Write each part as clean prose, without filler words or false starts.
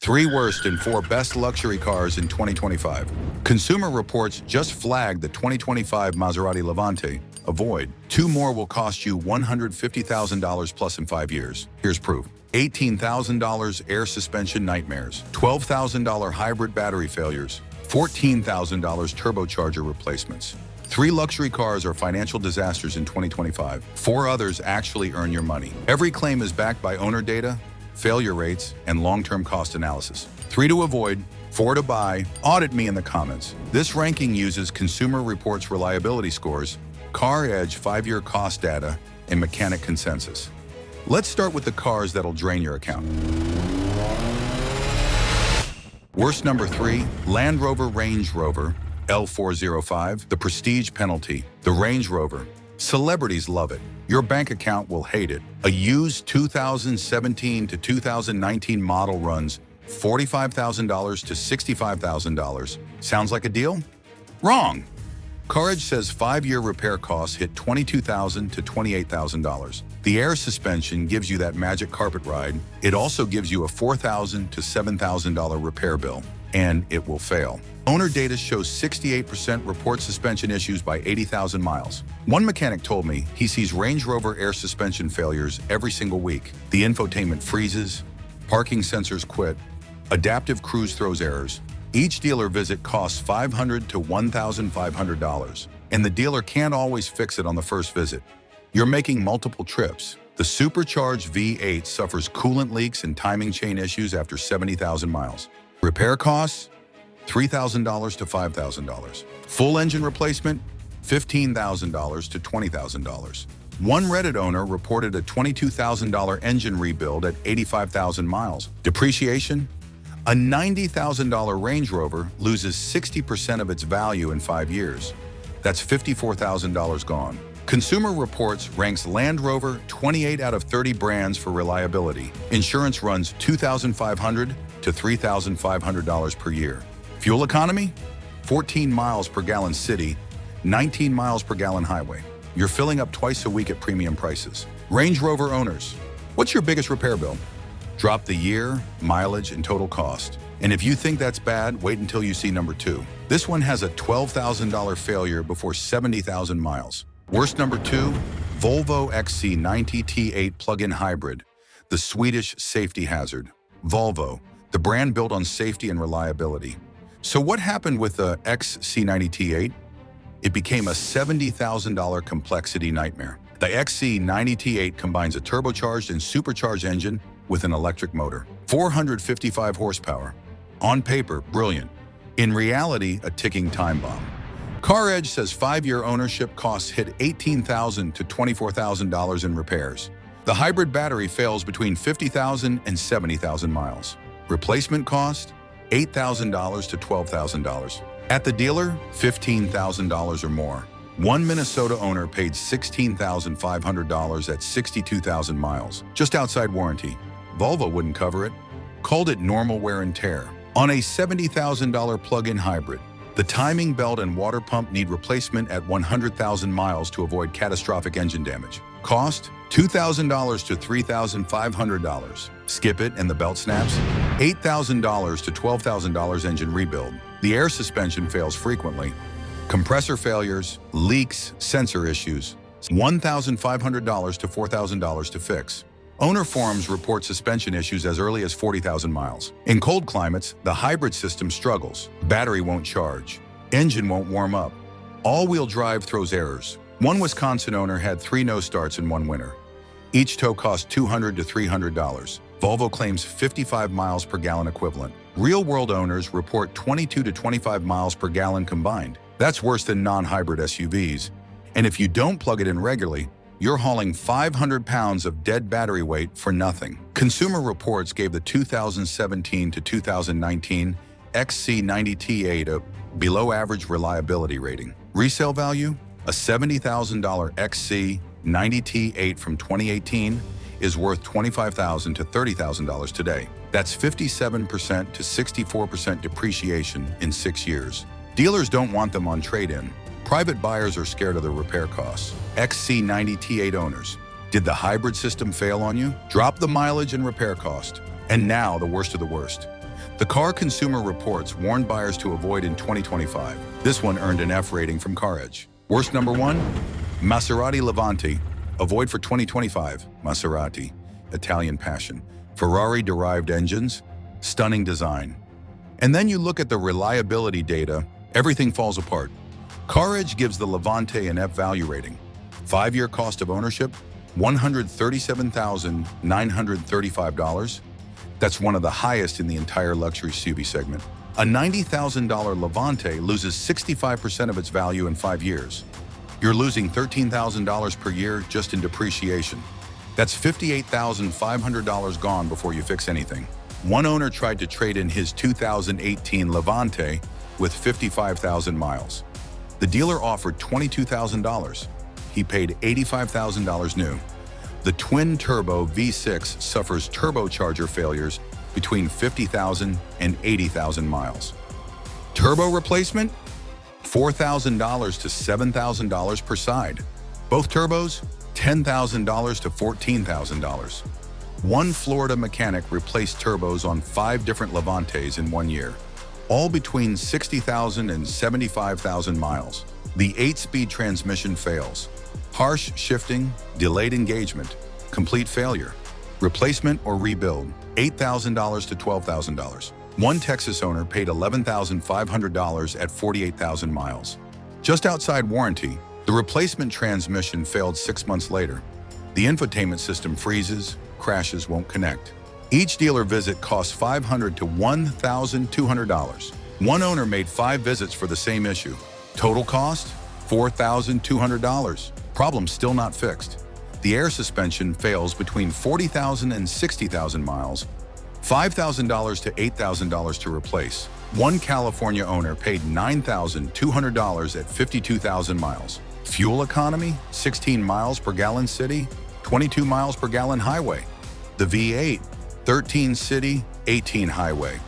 3 worst and 4 best luxury cars in 2025. Consumer Reports just flagged the 2025 Maserati Levante. Avoid. 2 more will cost you $150,000 plus in 5 years. Here's proof. $18,000 air suspension nightmares, $12,000 hybrid battery failures, $14,000 turbocharger replacements. 3 luxury cars are financial disasters in 2025. 4 others actually earn your money. Every claim is backed by owner data, failure rates, and long-term cost analysis. 3 to avoid, 4 to buy. Audit me in the comments. This ranking uses Consumer Reports reliability scores, Car Edge 5-year cost data, and mechanic consensus. Let's start with the cars that'll drain your account. Worst number 3, Land Rover Range Rover L405, the prestige penalty, the Range Rover. Celebrities love it. Your bank account will hate it. A used 2017 to 2019 model runs $45,000 to $65,000. Sounds like a deal? Wrong. Carriage says 5-year repair costs hit $22,000 to $28,000. The air suspension gives you that magic carpet ride. It also gives you a $4,000 to $7,000 repair bill, and it will fail. Owner data shows 68% report suspension issues by 80,000 miles. One mechanic told me he sees Range Rover air suspension failures every single week. The infotainment freezes, parking sensors quit, adaptive cruise throws errors. Each dealer visit costs $500 to $1,500, and the dealer can't always fix it on the first visit. You're making multiple trips. The supercharged V8 suffers coolant leaks and timing chain issues after 70,000 miles. Repair costs? $3,000 to $5,000. Full engine replacement? $15,000 to $20,000. One Reddit owner reported a $22,000 engine rebuild at 85,000 miles. Depreciation? A $90,000 Range Rover loses 60% of its value in 5 years. That's $54,000 gone. Consumer Reports ranks Land Rover 28 out of 30 brands for reliability. Insurance runs $2,500 to $3,500 per year. Fuel economy? 14 miles per gallon city, 19 miles per gallon highway. You're filling up twice a week at premium prices. Range Rover owners, what's your biggest repair bill? Drop the year, mileage, and total cost. And if you think that's bad, wait until you see number 2. This one has a $12,000 failure before 70,000 miles. Worst number 2, Volvo XC90 T8 plug-in hybrid, the Swedish safety hazard. Volvo, the brand built on safety and reliability. So what happened with the XC90 T8? It became a $70,000 complexity nightmare. The XC90 T8 combines a turbocharged and supercharged engine with an electric motor. 455 horsepower. On paper, brilliant. In reality, a ticking time bomb. Car Edge says 5-year ownership costs hit $18,000 to $24,000 in repairs. The hybrid battery fails between 50,000 and 70,000 miles. Replacement cost? $8,000 to $12,000. At the dealer, $15,000 or more. One Minnesota owner paid $16,500 at 62,000 miles, just outside warranty. Volvo wouldn't cover it, called it normal wear and tear. On a $70,000 plug-in hybrid, the timing belt and water pump need replacement at 100,000 miles to avoid catastrophic engine damage. Cost? $2,000 to $3,500. Skip it and the belt snaps? $8,000 to $12,000 engine rebuild. The air suspension fails frequently. Compressor failures, leaks, sensor issues. $1,500 to $4,000 to fix. Owner forums report suspension issues as early as 40,000 miles. In cold climates, the hybrid system struggles. Battery won't charge. Engine won't warm up. All-wheel drive throws errors. One Wisconsin owner had 3 no-starts in one winter. Each tow cost $200 to $300. Volvo claims 55 miles per gallon equivalent. Real-world owners report 22 to 25 miles per gallon combined. That's worse than non-hybrid SUVs. And if you don't plug it in regularly, you're hauling 500 pounds of dead battery weight for nothing. Consumer Reports gave the 2017 to 2019 XC90 T8 a below-average reliability rating. Resale value? A $70,000 XC90 T8 from 2018 is worth $25,000 to $30,000 today. That's 57% to 64% depreciation in 6 years. Dealers don't want them on trade-in. Private buyers are scared of the repair costs. XC90 T8 owners, did the hybrid system fail on you? Drop the mileage and repair cost. And now the worst of the worst. The car Consumer Reports warned buyers to avoid in 2025. This one earned an F rating from CarEdge. Worst number 1, Maserati Levante. Avoid for 2025. Maserati, Italian passion. Ferrari-derived engines, stunning design. And then you look at the reliability data, everything falls apart. CarEdge gives the Levante an F value rating. 5-year cost of ownership, $137,935. That's one of the highest in the entire luxury SUV segment. A $90,000 Levante loses 65% of its value in 5 years. You're losing $13,000 per year just in depreciation. That's $58,500 gone before you fix anything. One owner tried to trade in his 2018 Levante with 55,000 miles. The dealer offered $22,000. He paid $85,000 new. The twin-turbo V6 suffers turbocharger failures between 50,000 and 80,000 miles. Turbo replacement? $4,000 to $7,000 per side. Both turbos? $10,000 to $14,000. One Florida mechanic replaced turbos on 5 different Levantes in 1 year, all between 60,000 and 75,000 miles. The 8-speed transmission fails. Harsh shifting, delayed engagement, complete failure. Replacement or rebuild, $8,000 to $12,000. One Texas owner paid $11,500 at 48,000 miles. Just outside warranty, the replacement transmission failed 6 months later. The infotainment system freezes, crashes, won't connect. Each dealer visit costs $500 to $1,200. One owner made 5 visits for the same issue. Total cost? $4,200. Problem still not fixed. The air suspension fails between 40,000 and 60,000 miles. $5,000 to $8,000 to replace. One California owner paid $9,200 at 52,000 miles. Fuel economy, 16 miles per gallon city, 22 miles per gallon highway. The V8, 13 city, 18 highway.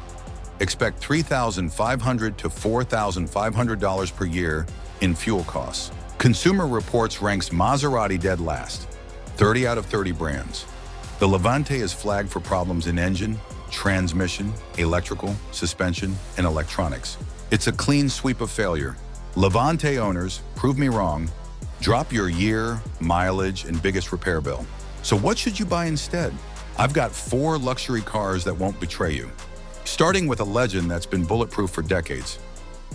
Expect $3,500 to $4,500 per year in fuel costs. Consumer Reports ranks Maserati dead last, 30 out of 30 brands. The Levante is flagged for problems in engine, transmission, electrical, suspension, and electronics. It's a clean sweep of failure. Levante owners, prove me wrong, drop your year, mileage, and biggest repair bill. So what should you buy instead? I've got 4 luxury cars that won't betray you, starting with a legend that's been bulletproof for decades.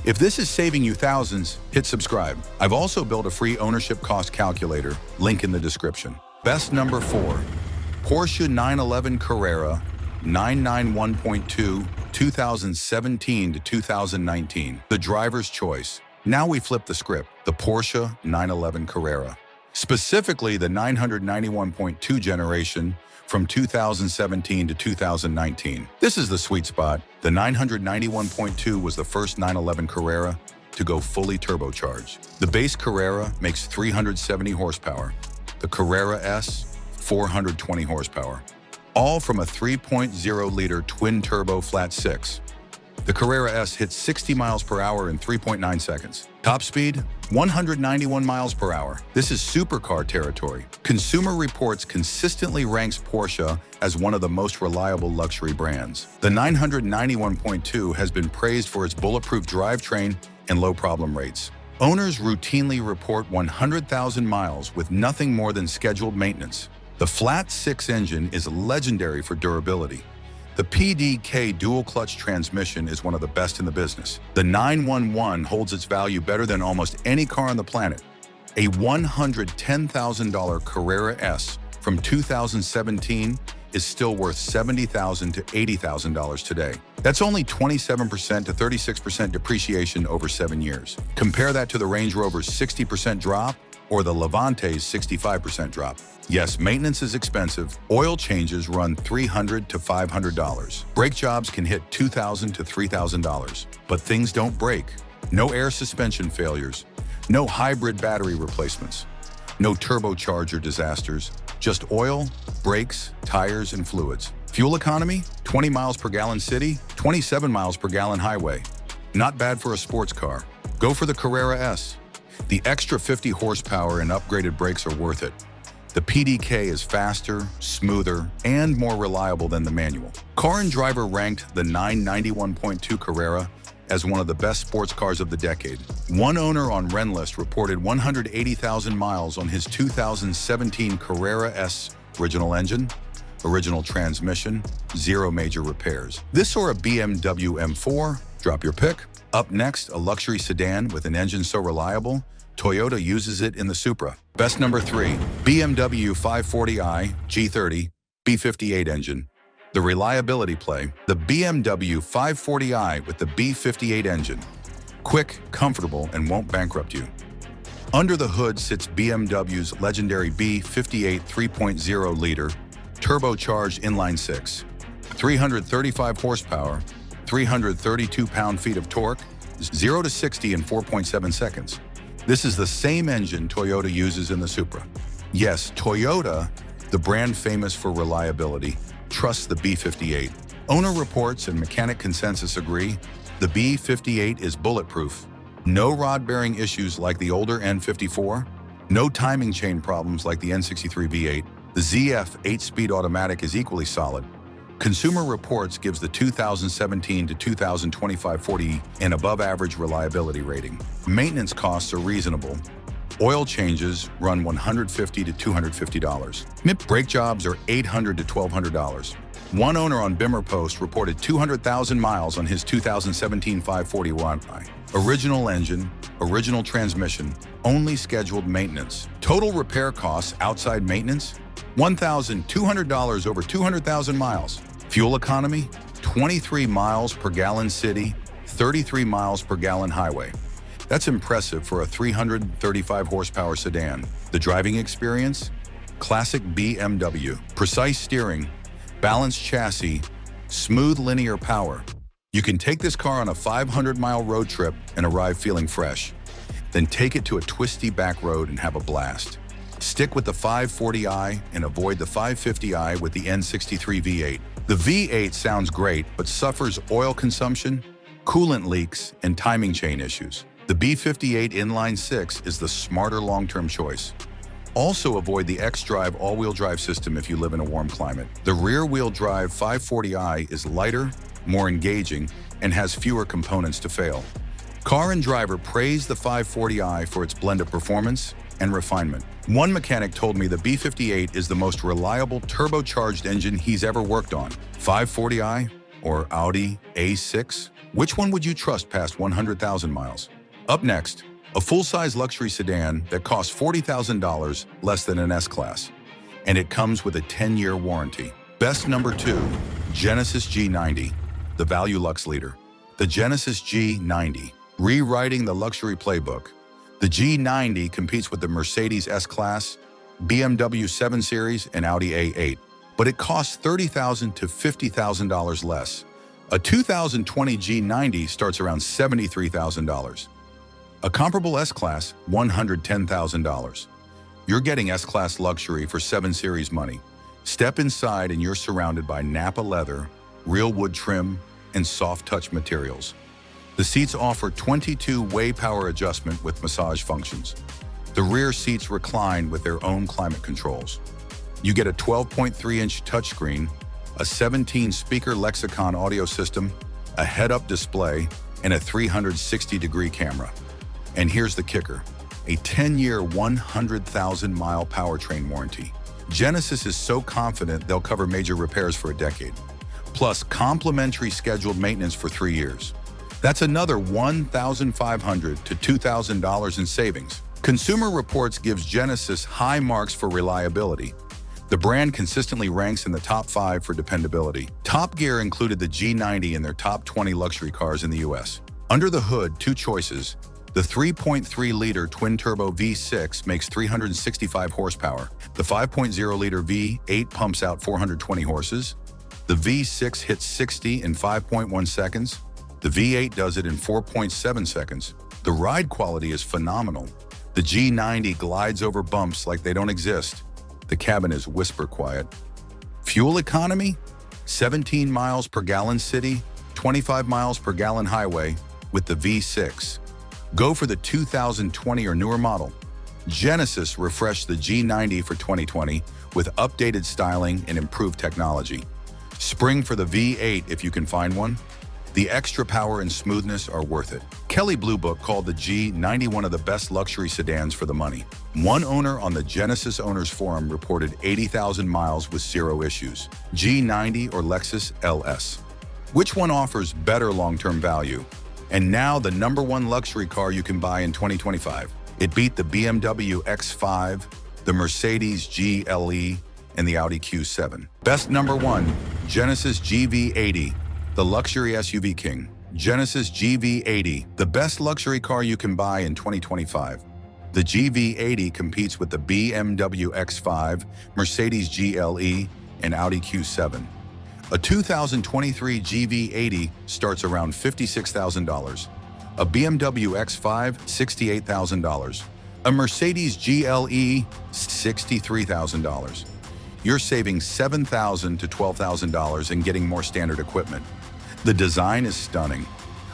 If this is saving you thousands, hit subscribe. I've also built a free ownership cost calculator, link in the description. Best number 4, Porsche 911 Carrera 991.2, 2017 to 2019. The driver's choice. Now we flip the script, the Porsche 911 Carrera. Specifically the 991.2 generation from 2017 to 2019. This is the sweet spot. The 991.2 was the first 911 Carrera to go fully turbocharged. The base Carrera makes 370 horsepower. The Carrera S, 420 horsepower. All from a 3.0-liter twin-turbo flat-6. The Carrera S hits 60 miles per hour in 3.9 seconds. Top speed, 191 miles per hour. This is supercar territory. Consumer Reports consistently ranks Porsche as one of the most reliable luxury brands. The 991.2 has been praised for its bulletproof drivetrain and low problem rates. Owners routinely report 100,000 miles with nothing more than scheduled maintenance. The flat-6 engine is legendary for durability. The PDK dual-clutch transmission is one of the best in the business. The 911 holds its value better than almost any car on the planet. A $110,000 Carrera S from 2017 is still worth $70,000 to $80,000 today. That's only 27% to 36% depreciation over 7 years. Compare that to the Range Rover's 60% drop or the Levante's 65% drop. Yes, maintenance is expensive. Oil changes run $300 to $500. Brake jobs can hit $2,000 to $3,000. But things don't break. No air suspension failures. No hybrid battery replacements. No turbocharger disasters. Just oil, brakes, tires, and fluids. Fuel economy, 20 miles per gallon city, 27 miles per gallon highway. Not bad for a sports car. Go for the Carrera S. The extra 50 horsepower and upgraded brakes are worth it. The PDK is faster, smoother, and more reliable than the manual. Car and Driver ranked the 991.2 Carrera as one of the best sports cars of the decade. One owner on Renlist reported 180,000 miles on his 2017 Carrera S. Original engine, original transmission, 0 major repairs. This or a BMW M4? Drop your pick. Up next, a luxury sedan with an engine so reliable, Toyota uses it in the Supra. Best number 3, BMW 540i G30 B58 engine. The reliability play, the BMW 540i with the B58 engine. Quick, comfortable, and won't bankrupt you. Under the hood sits BMW's legendary B58 3.0-liter turbocharged inline-6. 335 horsepower, 332 pound-feet of torque, 0 to 60 in 4.7 seconds. This is the same engine Toyota uses in the Supra. Yes, Toyota, the brand famous for reliability, trusts the B58. Owner reports and mechanic consensus agree, the B58 is bulletproof. No rod-bearing issues like the older N54, no timing chain problems like the N63 V8. The ZF 8-speed automatic is equally solid. Consumer Reports gives the 2017 to 2025 40 an above-average reliability rating. Maintenance costs are reasonable. Oil changes run $150 to $250. MIP brake jobs are $800 to $1,200. One owner on Bimmer Post reported 200,000 miles on his 2017 541i. Original engine, original transmission, only scheduled maintenance. Total repair costs outside maintenance, $1,200 over 200,000 miles. Fuel economy, 23 miles per gallon city, 33 miles per gallon highway. That's impressive for a 335 horsepower sedan. The driving experience, classic BMW, precise steering, balanced chassis, smooth linear power. You can take this car on a 500-mile road trip and arrive feeling fresh. Then take it to a twisty back road and have a blast. Stick with the 540i and avoid the 550i with the N63 V8. The V8 sounds great, but suffers oil consumption, coolant leaks, and timing chain issues. The B58 inline-6 is the smarter long-term choice. Also avoid the xDrive all-wheel drive system if you live in a warm climate. The rear-wheel drive 540i is lighter, more engaging, and has fewer components to fail. Car and Driver praised the 540i for its blend of performance and refinement. One mechanic told me the B58 is the most reliable turbocharged engine he's ever worked on. 540i or Audi A6? Which one would you trust past 100,000 miles? Up next, a full-size luxury sedan that costs $40,000 less than an S-Class, and it comes with a 10-year warranty. Best number 2, Genesis G90, the Value Lux leader. The Genesis G90, rewriting the luxury playbook. The G90 competes with the Mercedes S-Class, BMW 7 Series, and Audi A8, but it costs $30,000 to $50,000 less. A 2020 G90 starts around $73,000. A comparable S-Class, $110,000. You're getting S-Class luxury for 7 Series money. Step inside and you're surrounded by Napa leather, real wood trim, and soft touch materials. The seats offer 22-way power adjustment with massage functions. The rear seats recline with their own climate controls. You get a 12.3-inch touchscreen, a 17-speaker Lexicon audio system, a head-up display, and a 360-degree camera. And here's the kicker, a 10-year, 100,000-mile powertrain warranty. Genesis is so confident they'll cover major repairs for a decade, plus complimentary scheduled maintenance for 3 years. That's another $1,500 to $2,000 in savings. Consumer Reports gives Genesis high marks for reliability. The brand consistently ranks in the top 5 for dependability. Top Gear included the G90 in their top 20 luxury cars in the US. Under the hood, 2 choices. The 3.3-liter twin-turbo V6 makes 365 horsepower. The 5.0-liter V8 pumps out 420 horses. The V6 hits 60 in 5.1 seconds. The V8 does it in 4.7 seconds. The ride quality is phenomenal. The G90 glides over bumps like they don't exist. The cabin is whisper quiet. Fuel economy? 17 miles per gallon city, 25 miles per gallon highway with the V6. Go for the 2020 or newer model. Genesis refreshed the G90 for 2020 with updated styling and improved technology. Spring for the V8 if you can find one. The extra power and smoothness are worth it. Kelley Blue Book called the G90 one of the best luxury sedans for the money. One owner on the Genesis Owners Forum reported 80,000 miles with zero issues. G90 or Lexus LS? Which one offers better long-term value? And now the #1 luxury car you can buy in 2025. It beat the BMW X5, the Mercedes GLE, and the Audi Q7. Best #1, Genesis GV80, the luxury SUV king. Genesis GV80, the best luxury car you can buy in 2025. The GV80 competes with the BMW X5, Mercedes GLE, and Audi Q7. A 2023 GV80 starts around $56,000. A BMW X5, $68,000. A Mercedes GLE, $63,000. You're saving $7,000 to $12,000 and getting more standard equipment. The design is stunning.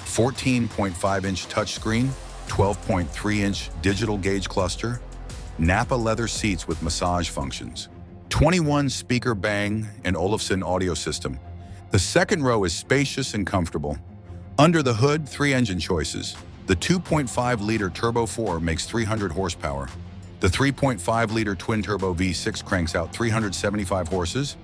14.5-inch touchscreen, 12.3-inch digital gauge cluster, Napa leather seats with massage functions, 21-speaker Bang & Olufsen audio system. The second row is spacious and comfortable. Under the hood, 3 engine choices. The 2.5-liter Turbo 4 makes 300 horsepower. The 3.5-liter twin-turbo V6 cranks out 375 horses.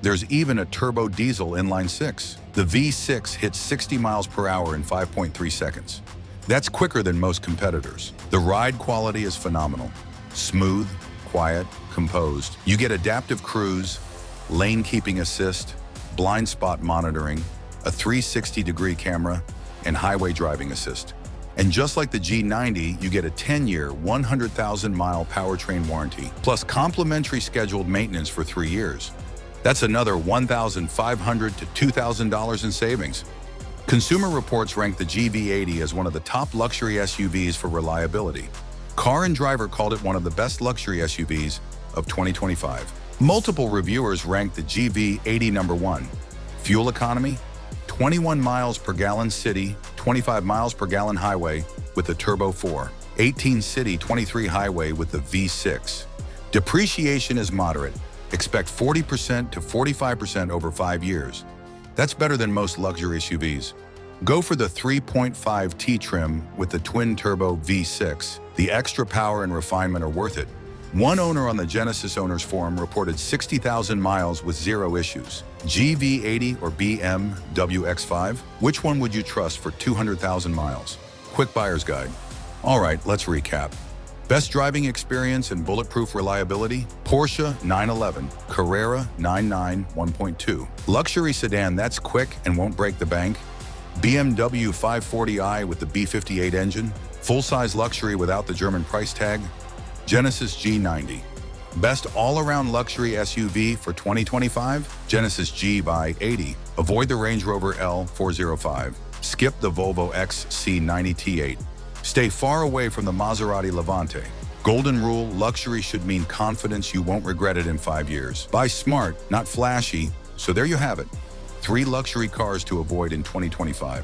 There's even a turbo diesel inline-6. The V6 hits 60 miles per hour in 5.3 seconds. That's quicker than most competitors. The ride quality is phenomenal. Smooth, quiet, composed. You get adaptive cruise, lane keeping assist, blind spot monitoring, a 360-degree camera, and highway driving assist. And just like the G90, you get a 10-year, 100,000-mile powertrain warranty, plus complimentary scheduled maintenance for 3 years. That's another $1,500 to $2,000 in savings. Consumer Reports ranked the GV80 as one of the top luxury SUVs for reliability. Car and Driver called it one of the best luxury SUVs of 2025. Multiple reviewers ranked the GV80 #1. Fuel economy, 21 miles per gallon city, 25 miles per gallon highway with the Turbo 4, 18 city, 23 highway with the V6. Depreciation is moderate. Expect 40% to 45% over 5 years. That's better than most luxury SUVs. Go for the 3.5T trim with the twin-turbo V6. The extra power and refinement are worth it. One owner on the Genesis Owners Forum reported 60,000 miles with zero issues. GV80 or BMW X5? Which one would you trust for 200,000 miles? Quick buyer's guide. All right, let's recap. Best driving experience and bulletproof reliability? Porsche 911, Carrera 99 1.2. Luxury sedan that's quick and won't break the bank? BMW 540i with the B58 engine? Full-size luxury without the German price tag? Genesis G90. Best all-around luxury SUV for 2025? Genesis GV80. Avoid the Range Rover L405. Skip the Volvo XC90 T8. Stay far away from the Maserati Levante. Golden rule, luxury should mean confidence you won't regret it in 5 years. Buy smart, not flashy, so there you have it. 3 luxury cars to avoid in 2025.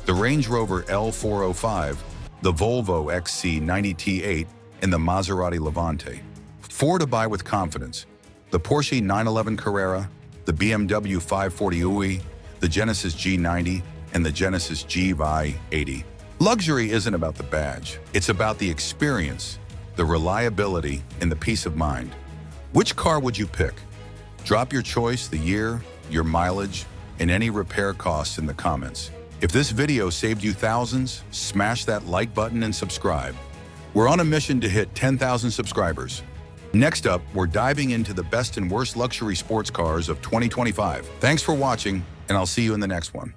The Range Rover L405, the Volvo XC90 T8, and the Maserati Levante. 4 to buy with confidence. The Porsche 911 Carrera, the BMW 540i, the Genesis G90, and the Genesis GV80. Luxury isn't about the badge. It's about the experience, the reliability, and the peace of mind. Which car would you pick? Drop your choice, the year, your mileage, and any repair costs in the comments. If this video saved you thousands, smash that like button and subscribe. We're on a mission to hit 10,000 subscribers. Next up, we're diving into the best and worst luxury sports cars of 2025. Thanks for watching, and I'll see you in the next one.